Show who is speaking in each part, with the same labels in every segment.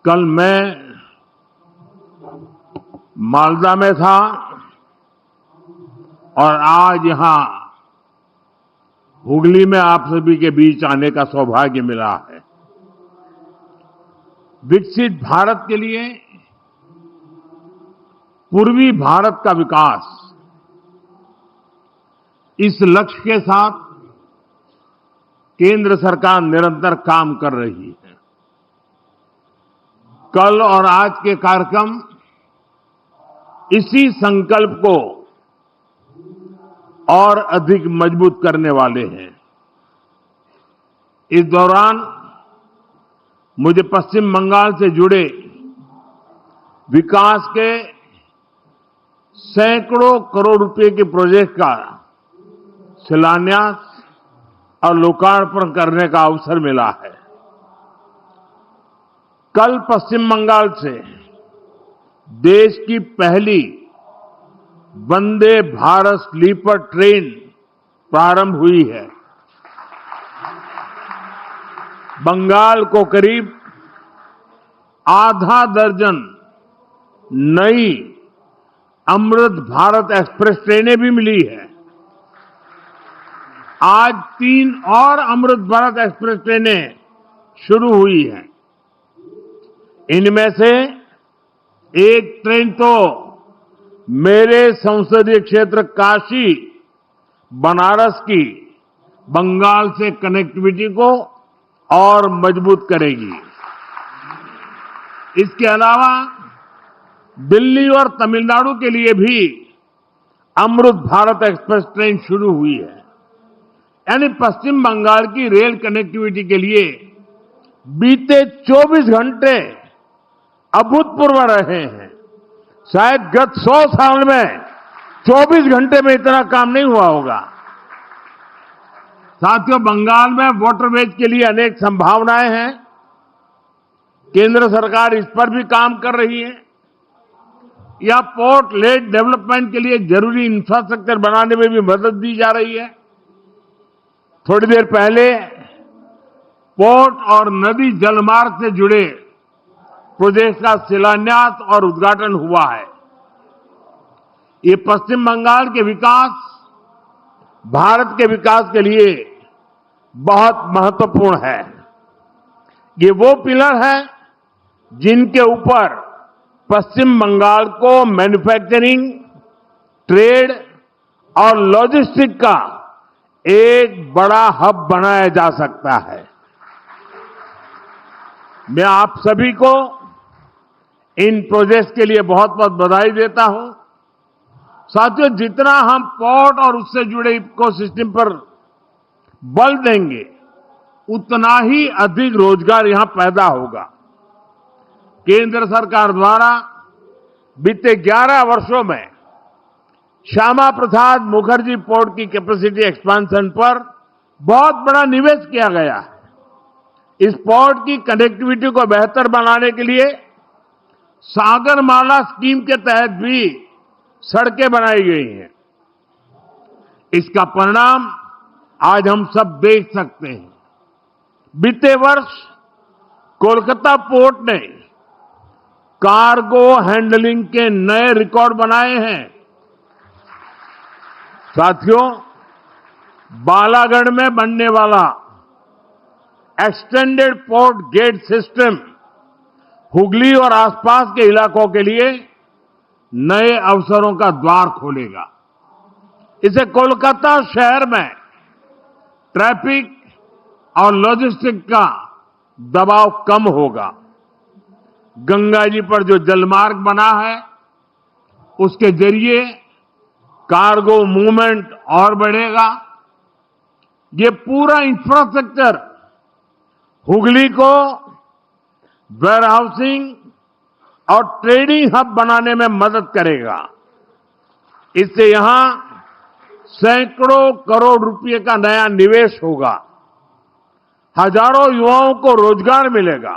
Speaker 1: कल मैं मालदा में था और आज यहां हुगली में आप सभी के बीच आने का सौभाग्य मिला है। विकसित भारत के लिए पूर्वी भारत का विकास, इस लक्ष्य के साथ केंद्र सरकार निरंतर काम कर रही है। कल और आज के कार्यक्रम इसी संकल्प को और अधिक मजबूत करने वाले हैं। इस दौरान मुझे पश्चिम बंगाल से जुड़े विकास के सैकड़ों करोड़ रुपए के प्रोजेक्ट का शिलान्यास और लोकार्पण करने का अवसर मिला है। कल पश्चिम बंगाल से देश की पहली वंदे भारत स्लीपर ट्रेन प्रारंभ हुई है। बंगाल को करीब आधा दर्जन नई अमृत भारत एक्सप्रेस ट्रेनें भी मिली है। आज 3 और अमृत भारत एक्सप्रेस ट्रेनें शुरू हुई हैं। इनमें से एक ट्रेन तो मेरे संसदीय क्षेत्र काशी बनारस की बंगाल से कनेक्टिविटी को और मजबूत करेगी। इसके अलावा दिल्ली और तमिलनाडु के लिए भी अमृत भारत एक्सप्रेस ट्रेन शुरू हुई है। यानी पश्चिम बंगाल की रेल कनेक्टिविटी के लिए बीते 24 घंटे अभूतपूर्व रहे हैं। शायद गत 100 साल में 24 घंटे में इतना काम नहीं हुआ होगा। साथियों, बंगाल में वाटरवेज के लिए अनेक संभावनाएं हैं। केंद्र सरकार इस पर भी काम कर रही है। या पोर्ट लेड डेवलपमेंट के लिए जरूरी इंफ्रास्ट्रक्चर बनाने में भी मदद दी जा रही है। थोड़ी देर पहले पोर्ट और नदी जलमार्ग से जुड़े प्रोजेक्ट का शिलान्यास और उद्घाटन हुआ है। ये पश्चिम बंगाल के विकास, भारत के विकास के लिए बहुत महत्वपूर्ण है। ये वो पिलर है जिनके ऊपर पश्चिम बंगाल को मैन्युफैक्चरिंग, ट्रेड और लॉजिस्टिक का एक बड़ा हब बनाया जा सकता है। मैं आप सभी को इन प्रोजेक्ट्स के लिए बहुत बहुत बधाई देता हूं। साथियों, जितना हम पोर्ट और उससे जुड़े इकोसिस्टम पर बल देंगे, उतना ही अधिक रोजगार यहां पैदा होगा। केंद्र सरकार द्वारा बीते 11 वर्षों में श्यामा प्रसाद मुखर्जी पोर्ट की कैपेसिटी एक्सपेंशन पर बहुत बड़ा निवेश किया गया है। इस पोर्ट की कनेक्टिविटी को बेहतर बनाने के लिए सागरमाला स्कीम के तहत भी सड़कें बनाई गई हैं। इसका परिणाम आज हम सब देख सकते हैं। बीते वर्ष कोलकाता पोर्ट ने कार्गो हैंडलिंग के नए रिकॉर्ड बनाए हैं। साथियों, बालागढ़ में बनने वाला extended port gate system Hooghly और आसपास के इलाकों के लिए नए अवसरों का द्वार खोलेगा। इससे कोलकाता शहर में ट्रैफिक और लॉजिस्टिक का दबाव कम होगा। गंगा जी पर जो जलमार्ग बना है, उसके जरिए कार्गो मूवमेंट और बढ़ेगा। ये पूरा इंफ्रास्ट्रक्चर हुगली को वेयरहाउसिंग और ट्रेडिंग हब बनाने में मदद करेगा। इससे यहां सैकड़ों करोड़ रुपए का नया निवेश होगा। हजारों युवाओं को रोजगार मिलेगा।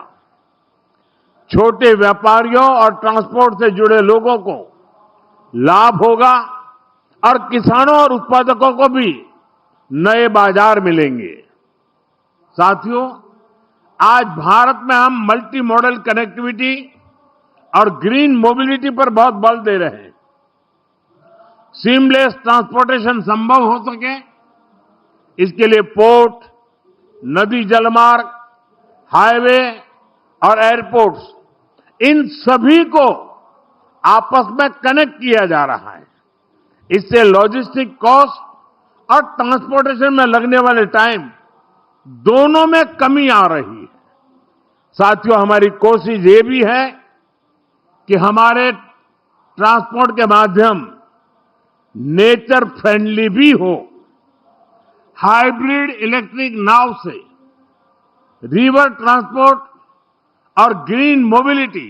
Speaker 1: छोटे व्यापारियों और ट्रांसपोर्ट से जुड़े लोगों को लाभ होगा और किसानों और उत्पादकों को भी नए बाजार मिलेंगे। साथियों, आज भारत में हम मल्टी मॉडल कनेक्टिविटी और ग्रीन मोबिलिटी पर बहुत बल दे रहे हैं। सीमलेस ट्रांसपोर्टेशन संभव हो सके, इसके लिए पोर्ट, नदी जलमार्ग, हाईवे और एयरपोर्ट्स, इन सभी को आपस में कनेक्ट किया जा रहा है। इससे लॉजिस्टिक कॉस्ट और ट्रांसपोर्टेशन में लगने वाले टाइम दोनों में कमी आ रही है। साथियों, हमारी कोशिश ये भी है कि हमारे ट्रांसपोर्ट के माध्यम नेचर फ्रेंडली भी हो। हाइब्रिड इलेक्ट्रिक नाव से रिवर ट्रांसपोर्ट और ग्रीन मोबिलिटी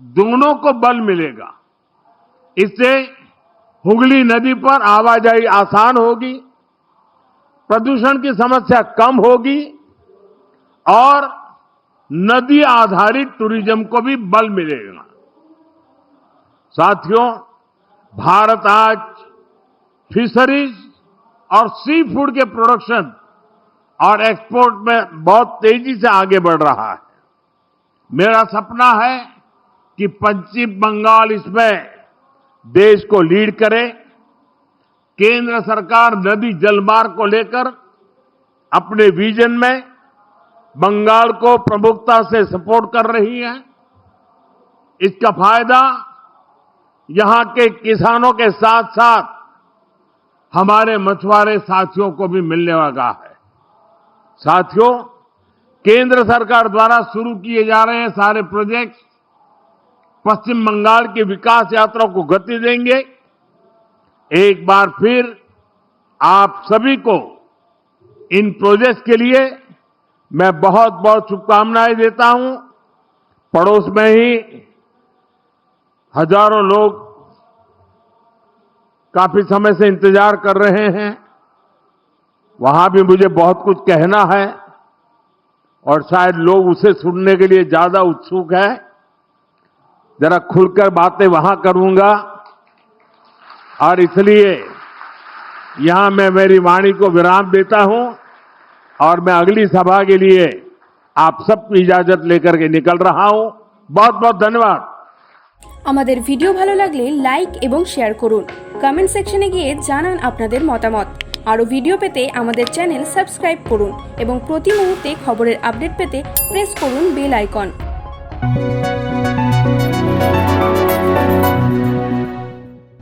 Speaker 1: दोनों को बल मिलेगा। इससे हुगली नदी पर आवाजाही आसान होगी, प्रदूषण की समस्या कम होगी और नदी आधारित टूरिज्म को भी बल मिलेगा। साथियों, भारत आज फिशरीज और सी फूड के प्रोडक्शन और एक्सपोर्ट में बहुत तेजी से आगे बढ़ रहा है। मेरा सपना है कि पश्चिम बंगाल इसमें देश को लीड करे। केंद्र सरकार नदी जलमार्ग को लेकर अपने विजन में बंगाल को प्रमुखता से सपोर्ट कर रही है। इसका फायदा यहां के किसानों के साथ साथ हमारे मछुआरे साथियों को भी मिलने वाला है। साथियों, केंद्र सरकार द्वारा शुरू किए जा रहे सारे प्रोजेक्ट पश्चिम बंगाल की विकास यात्रा को गति देंगे। एक बार फिर आप सभी को इन प्रोजेक्ट्स के लिए मैं बहुत बहुत शुभकामनाएं देता हूं। पड़ोस में ही हजारों लोग काफी समय से इंतजार कर रहे हैं। वहां भी मुझे बहुत कुछ कहना है और शायद लोग उसे सुनने के लिए ज्यादा उत्सुक है। जरा खुलकर बातें वहां करूंगा और इसलिए यहां मैं मेरी वाणी को विराम देता हूं और मैं अगली सभा के लिए आप सबकी इजाजत लेकर के निकल रहा हूं। बहुत बहुत धन्यवाद।
Speaker 2: আমাদের ভিডিও ভালো লাগলে লাইক এবং শেয়ার করুন। কমেন্ট সেকশনে গিয়ে জানান আপনাদের মতামত। আরও ভিডিও পেতে আমাদের চ্যানেল সাবস্ক্রাইব করুন এবং প্রতি মুহূর্তে খবরের আপডেট পেতে প্রেস করুন বেল আইকন।